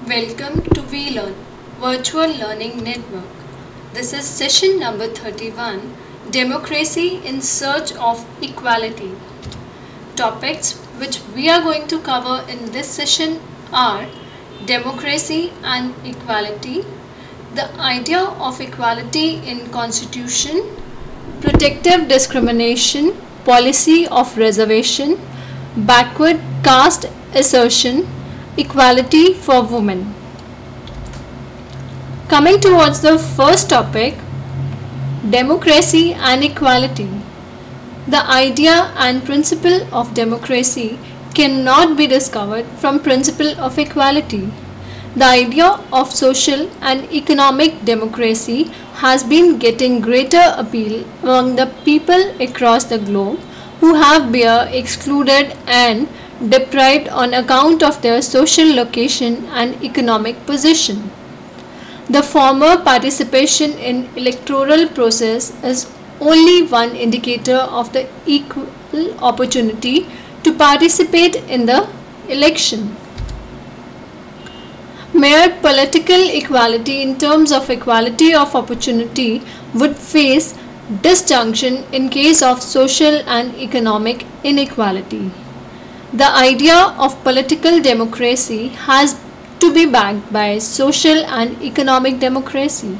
Welcome to VLearn, Virtual Learning Network. This is session number 31, Democracy in Search of Equality. Topics which we are going to cover in this session are democracy and equality, the idea of equality in constitution, protective discrimination, policy of reservation, backward caste assertion, equality for women. Coming towards the first topic, democracy and equality. The idea and principle of democracy cannot be discovered from principle of equality. The idea of social and economic democracy has been getting greater appeal among the people across the globe who have been excluded and deprived on account of their social location and economic position. The former participation in electoral process is only one indicator of the equal opportunity to participate in the election. Mere political equality in terms of equality of opportunity would face disjunction in case of social and economic inequality. The idea of political democracy has to be backed by social and economic democracy.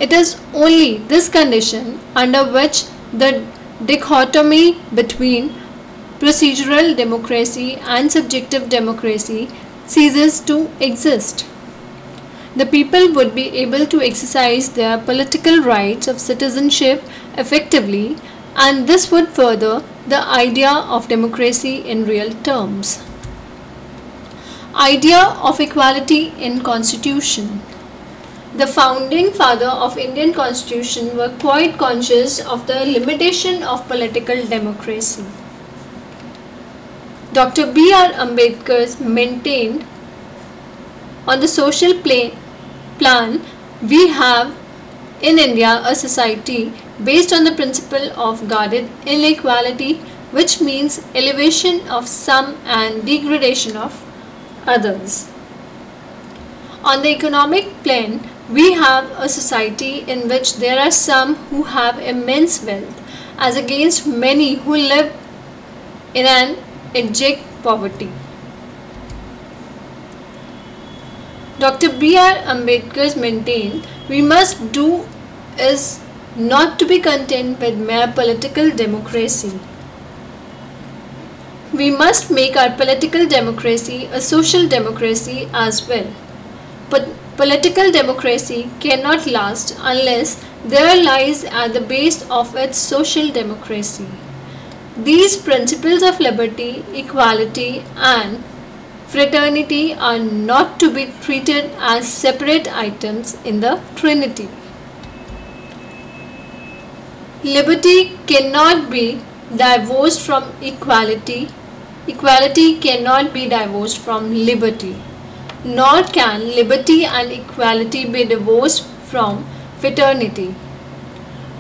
It is only this condition under which the dichotomy between procedural democracy and subjective democracy ceases to exist. The people would be able to exercise their political rights of citizenship effectively, and this would further the idea of democracy in real terms. Idea of equality in Constitution. The founding father of Indian Constitution were quite conscious of the limitation of political democracy. Dr. B.R. Ambedkar maintained on the social plan we have in India a society based on the principle of guarded inequality, which means elevation of some and degradation of others. On the economic plane, we have a society in which there are some who have immense wealth as against many who live in an abject poverty. Dr. B.R. Ambedkar maintained we must do is not to be content with mere political democracy. We must make our political democracy a social democracy as well. But political democracy cannot last unless there lies at the base of its social democracy these principles of liberty, equality, and fraternity are not to be treated as separate items in the Trinity. Liberty cannot be divorced from equality. Equality cannot be divorced from liberty. Nor can liberty and equality be divorced from fraternity.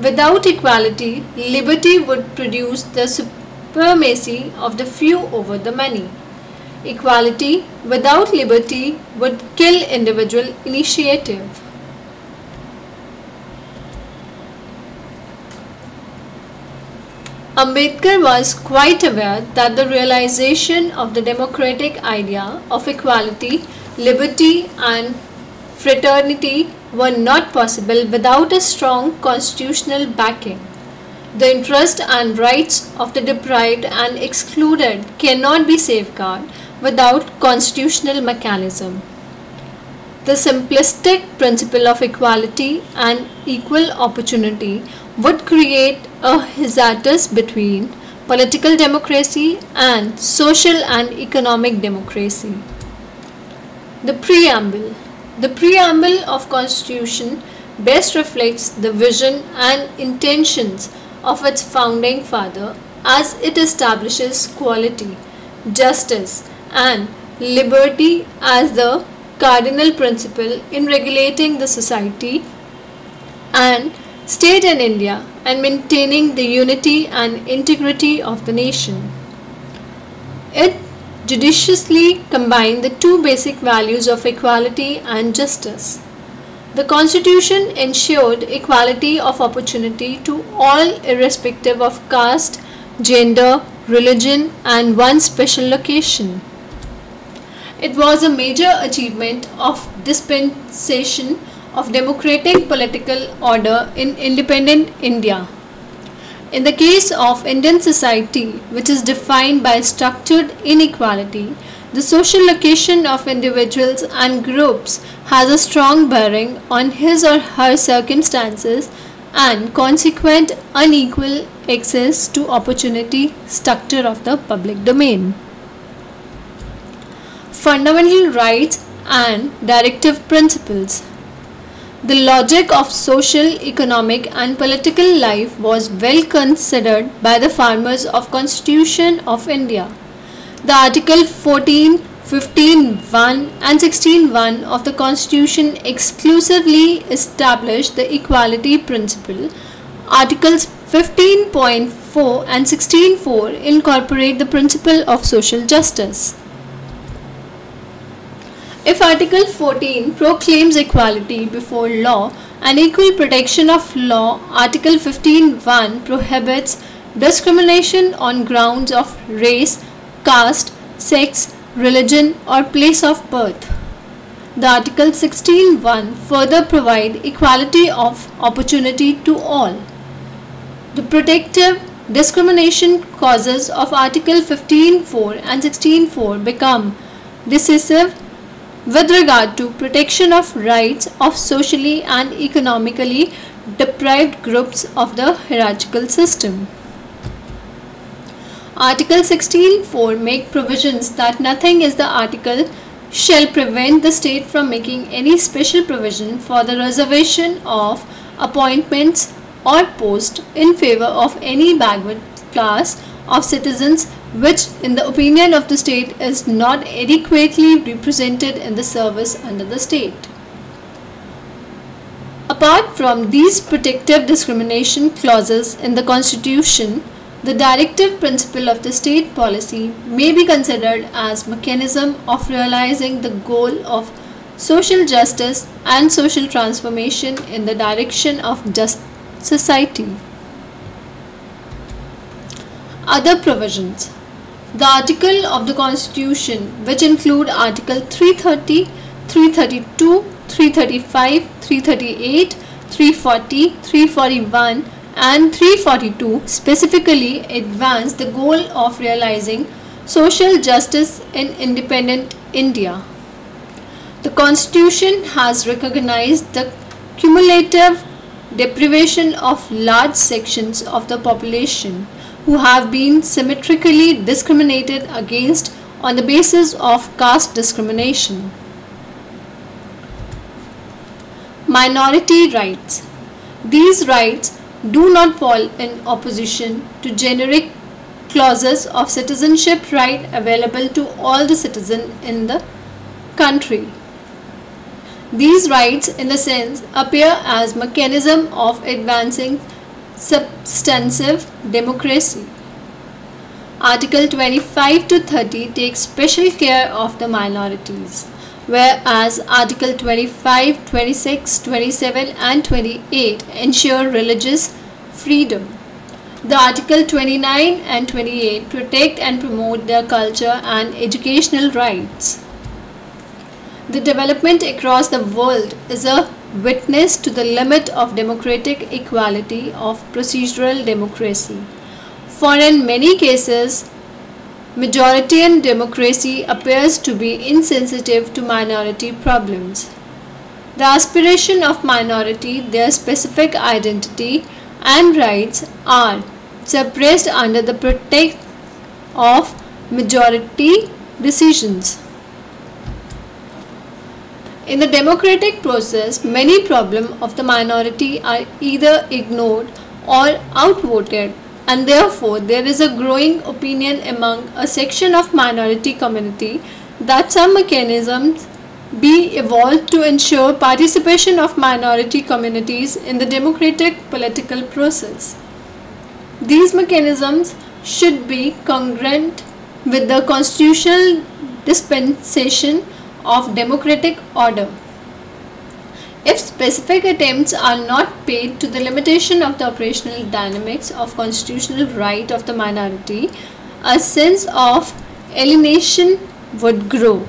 Without equality, liberty would produce the supremacy of the few over the many. Equality without liberty would kill individual initiative. Ambedkar was quite aware that the realization of the democratic idea of equality, liberty, and fraternity were not possible without a strong constitutional backing. The interests and rights of the deprived and excluded cannot be safeguarded without constitutional mechanism. The simplistic principle of equality and equal opportunity would create a hiatus between political democracy and social and economic democracy. The Preamble. The preamble of Constitution best reflects the vision and intentions of its founding father as it establishes equality, justice, and liberty as the cardinal principle in regulating the society and state in India and maintaining the unity and integrity of the nation. It judiciously combine the two basic values of equality and justice. The Constitution ensured equality of opportunity to all irrespective of caste, gender, religion, and one's special location. It was a major achievement of dispensation of democratic political order in independent India. In the case of Indian society, which is defined by structured inequality, the social location of individuals and groups has a strong bearing on his or her circumstances and consequent unequal access to opportunity structure of the public domain. Fundamental rights and directive principles. The logic of social, economic and political life was well considered by the framers of Constitution of India. The Article 14, 15(1) and 16(1) of the Constitution exclusively established the equality principle. Articles 15.4 and 16.4 incorporate the principle of social justice. If Article 14 proclaims equality before law and equal protection of law, Article 15(1) prohibits discrimination on grounds of race, caste, sex, religion or place of birth. The Article 16(1) further provide equality of opportunity to all. The protective discrimination causes of Article 15(4) and 16(4) become decisive with regard to protection of rights of socially and economically deprived groups of the hierarchical system. Article 16(4) make provisions that nothing is the article shall prevent the state from making any special provision for the reservation of appointments or posts in favor of any backward class of citizens which in the opinion of the state is not adequately represented in the service under the state. Apart from these protective discrimination clauses in the Constitution, the directive principle of the state policy may be considered as mechanism of realizing the goal of social justice and social transformation in the direction of just society. Other provisions. The article of the Constitution which include Article 330, 332, 335, 338, 340, 341 and 342 specifically advance the goal of realizing social justice in independent India. The Constitution has recognized the cumulative deprivation of large sections of the population who have been symmetrically discriminated against on the basis of caste discrimination. Minority rights. These rights do not fall in opposition to generic clauses of citizenship right available to all the citizens in the country. These rights, in a sense, appear as mechanism of advancing substantive democracy. Article 25 to 30 takes special care of the minorities, whereas Article 25, 26, 27 and 28 ensure religious freedom. The Article 29 and 28 protect and promote their culture and educational rights. The development across the world is a witness to the limit of democratic equality of procedural democracy. For in many cases, majoritarian democracy appears to be insensitive to minority problems. The aspiration of minority, their specific identity and rights are suppressed under the pretext of majority decisions. In the democratic process, many problems of the minority are either ignored or outvoted, and therefore there is a growing opinion among a section of minority community that some mechanisms be evolved to ensure participation of minority communities in the democratic political process. These mechanisms should be congruent with the constitutional dispensation of democratic order. If specific attempts are not paid to the limitation of the operational dynamics of constitutional right of the minority, a sense of alienation would grow.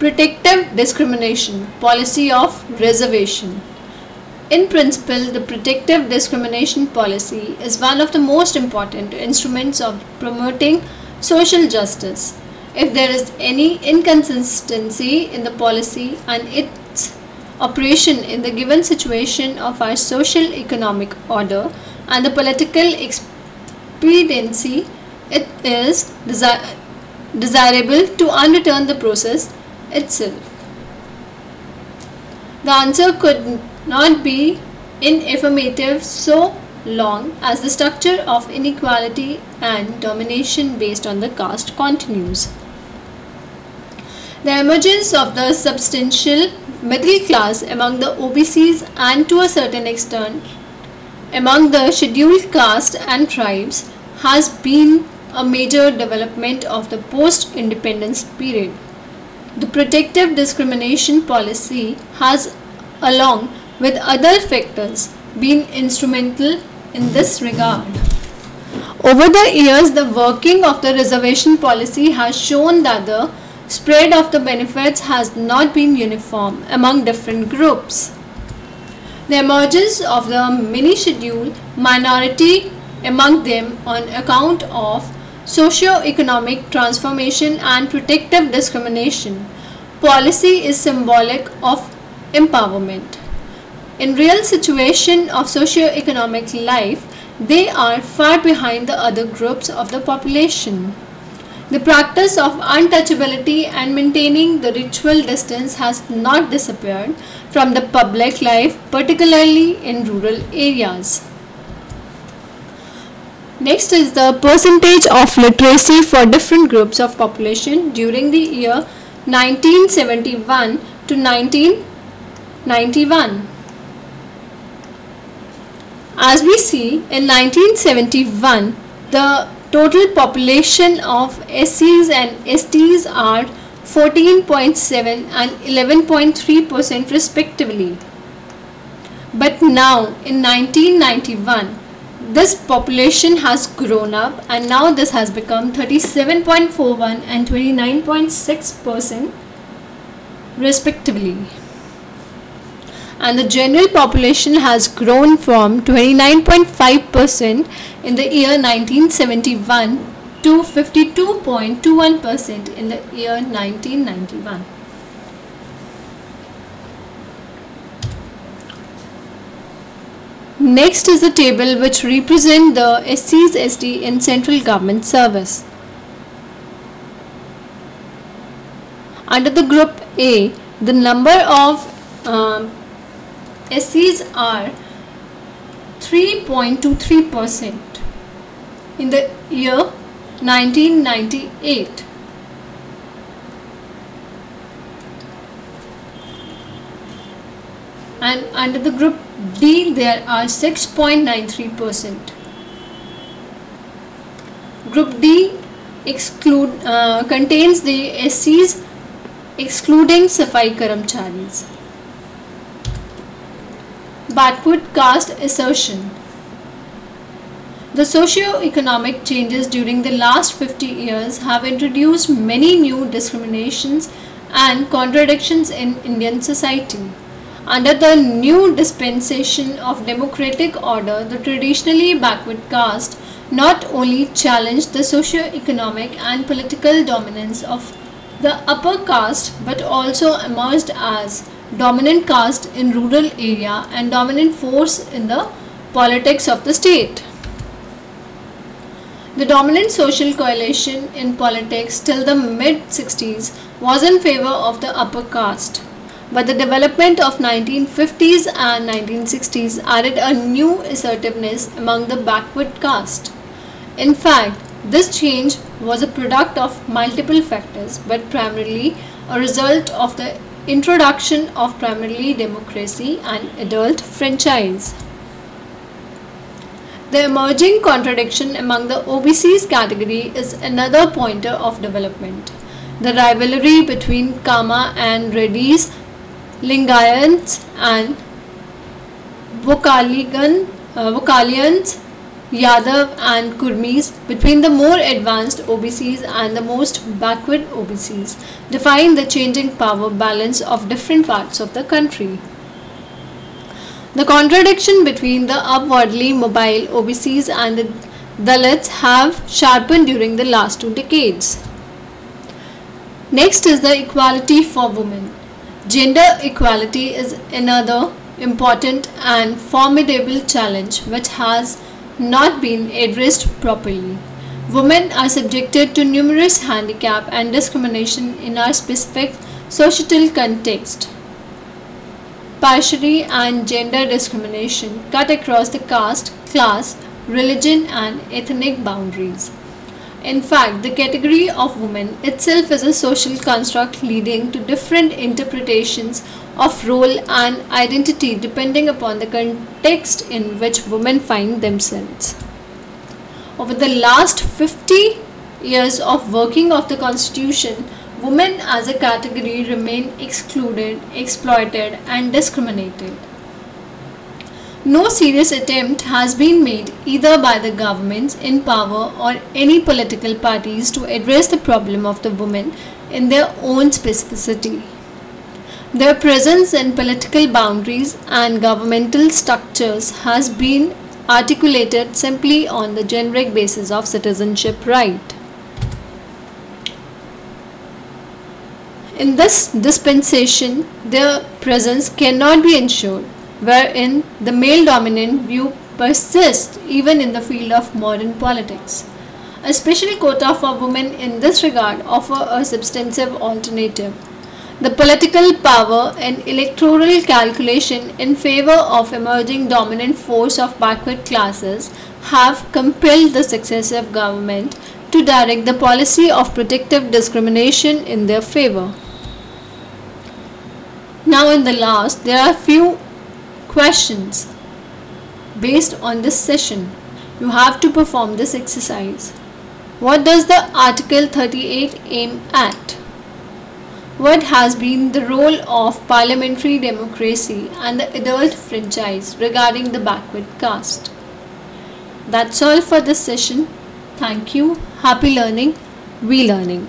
Protective discrimination, policy of reservation. In principle, the protective discrimination policy is one of the most important instruments of promoting social justice. If there is any inconsistency in the policy and its operation in the given situation of our social economic order and the political expediency, it is desirable to underturn the process itself. The answer could not be in affirmative so long as the structure of inequality and domination based on the caste continues. The emergence of the substantial middle class among the OBCs and to a certain extent among the scheduled caste and tribes has been a major development of the post-independence period. The protective discrimination policy has, along with other factors, been instrumental in this regard. Over the years, the working of the reservation policy has shown that the spread of the benefits has not been uniform among different groups. The emergence of the mini-schedule minority among them on account of socio-economic transformation and protective discrimination policy is symbolic of empowerment. In real situation of socio-economic life, they are far behind the other groups of the population. The practice of untouchability and maintaining the ritual distance has not disappeared from the public life, particularly in rural areas. Next is the percentage of literacy for different groups of population during the year 1971 to 1991. As we see, in 1971, the total population of SCs and STs are 14.7 and 11.3% respectively. But now, in 1991, this population has grown up and now this has become 37.41 and 29.6% respectively. And the general population has grown from 29.5% in the year 1971 to 52.21% in the year 1991. Next is the table which represent the SCs ST in central government service. Under the group A, the number of SCs are 3.23% in the year 1998. And under the group D, there are 6.93%. Group D contains the SCs excluding Safai Karamcharis. Backward caste assertion. The socio-economic changes during the last 50 years have introduced many new discriminations and contradictions in Indian society. Under the new dispensation of democratic order, the traditionally backward caste not only challenged the socio-economic and political dominance of the upper caste but also emerged as dominant caste in rural area and dominant force in the politics of the state. The dominant social coalition in politics till the mid-60s was in favor of the upper caste. But the development of 1950s and 1960s added a new assertiveness among the backward caste. In fact, this change was a product of multiple factors, but primarily a result of the introduction of primarily democracy and adult franchise. The emerging contradiction among the OBCs category is another pointer of development. The rivalry between Kama and Reddys, Lingayans and Vocalians, Yadav and Kurmis, between the more advanced OBCs and the most backward OBCs, define the changing power balance of different parts of the country. The contradiction between the upwardly mobile OBCs and the Dalits have sharpened during the last 2 decades. Next is the equality for women. Gender equality is another important and formidable challenge which has not been addressed properly. Women are subjected to numerous handicap and discrimination in our specific societal context. Partially and gender discrimination cut across the caste, class, religion and ethnic boundaries. In fact, the category of women itself is a social construct leading to different interpretations of role and identity depending upon the context in which women find themselves. Over the last 50 years of working of the Constitution, women as a category remain excluded, exploited and discriminated. No serious attempt has been made either by the governments in power or any political parties to address the problem of the women in their own specificity. Their presence in political boundaries and governmental structures has been articulated simply on the generic basis of citizenship right. In this dispensation, their presence cannot be ensured, wherein the male-dominant view persists even in the field of modern politics. A special quota for women in this regard offers a substantive alternative. The political power and electoral calculation in favor of emerging dominant force of backward classes have compelled the successive government to direct the policy of protective discrimination in their favor. Now in the last, there are few questions based on this session. You have to perform this exercise. What does the Article 38 aim at? What has been the role of parliamentary democracy and the adult franchise regarding the backward caste? That's all for this session. Thank you. Happy learning. We learning.